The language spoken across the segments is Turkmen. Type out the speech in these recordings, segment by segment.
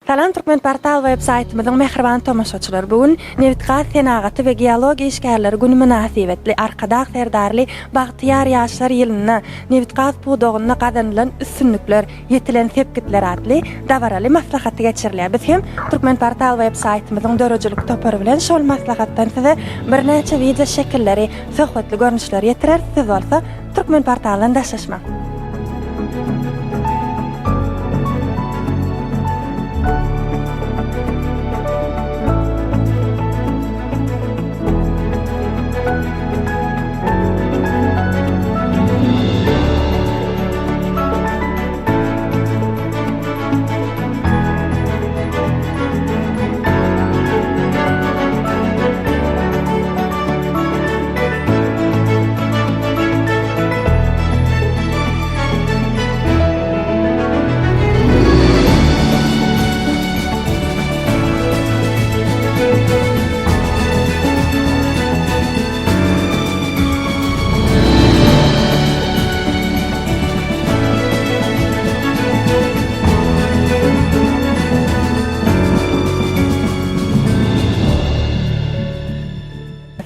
Salam Türkmen portal websaytymyzyň mehriban tomaşaçylar. Bugün Nevitgat senagaty we geologiýa işgärleri güni münasibetli arkada serdarly Bagtyar ýaşlar ýylyna Nevitgat pudogyna gazanylan üstünlikler, ýetilen sepkitler adly dabaraly maslahaty geçirilýär. Biz hem Türkmen portal websaytymyzyň dörejilik topary bilen şol maslahatdan size bir näçe video şekilleri, söhbetli görnüşler ýetirer. Siz bolsa Türkmen portalyna daşlaşmak.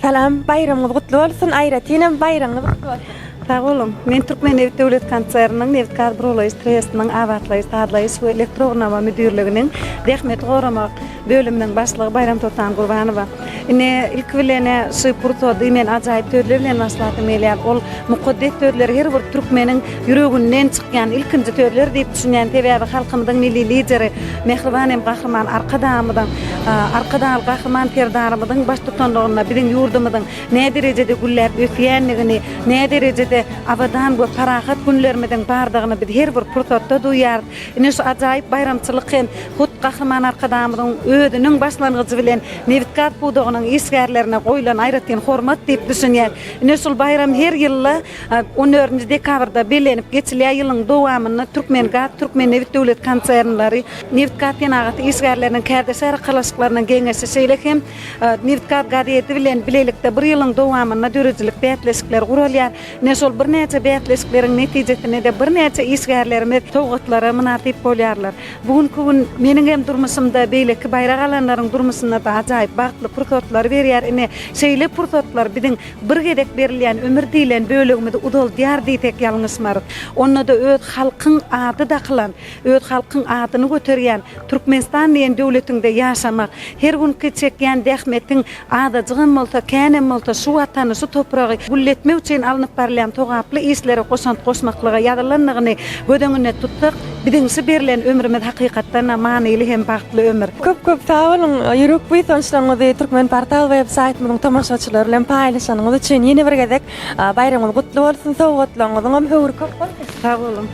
Salam, bayramyňyz gutly bolsun. Aýratynam bayramyňyz gutly bolsun. Sağ olun. Men Türkmen Nevit Döwlet Kanserynyň Nevitgat Brolaýys Trestiniň awatlaýys taýdanlaýys we elektronama müdürliginiň Rehmet Goramak bölüminiň başlygy Bayram Totan Gurbanowa. Ine ilk bilene şu purtody men ajaýyp tödler bilen maslahatym elýär. Ol mukaddes tödler her bir türkmeniň ýüreginden çykýan ilkinji tödler diýip düşünýän täbäbi halkymyzyň milli lideri Mehribanem Gahrman arkadaal Gahrman terdarymyzyň baş tutanlygyna biziň ýurdumyzyň näme derejede gülläp ösýänligini, näme derejede awadan bu parahat günlerimiň bardygyny biz her bir purtotda duýar. Ine şu ajaýyp bayramçylyk hem hut Gahrman arkadaamyzyň ödünüň başlangıcı bilen Nevitgat pudogynyň isgärlerine goýulan aýratyn hormat diýip düşünýär. Ine şol bayram her ýyly 14 dekabrda belenip geçilýär. Ýylyň dowamyny Türkmen Nevit Döwlet Kanserynlary Nevitgat senagaty isgärleriniň kärdeşär kalaşyklarynyň geňeşi şeýle hem Nevitgat gadyety bilen bilelikde bir ýylyň dowamyna dörejilik bätleşikler guralýar. Ne şol bir näçe bätleşikleriň netijesinde de bir näçe isgärlerime towgatlara münasip bolýarlar. Bugünkü gün meniň hem durmuşymda beýleki bayrak alanlaryň durmuşynda da ajaýyp bagtly pursatlar berýär. Ine şeýle pursatlar biziň bir gedek berilýän ömür diýilen bölегimizi udal diýar diýtek ýalňysmar. Onda da öz halkyň ady da kılan, öz halkyň adyny göterýän Türkmenistan diýen döwletinde ýaşamak, her gün keçekýän dähmetiň adadygyň bolsa, känem bolsa, şu watany, şu topragy gulletmek üçin alınıp barýan togaply isleri goşant goşmaklyga ýadylanlygyny gödöňüne tutdyk. Biziňsi berilen ömrümiz hakykatdan manyly hem bagtly ömür. Köp sağ olun. Ýürek bu soňçlaryňyzy Türkmen portal websaytymyzyň tamaşaçylary bilen paýlaşanyňyz üçin ýene bir gezek bayramyňyz gutly bolsun. Sowgatlaryňyzyň hem höwür köp bolsun. Sağ olun.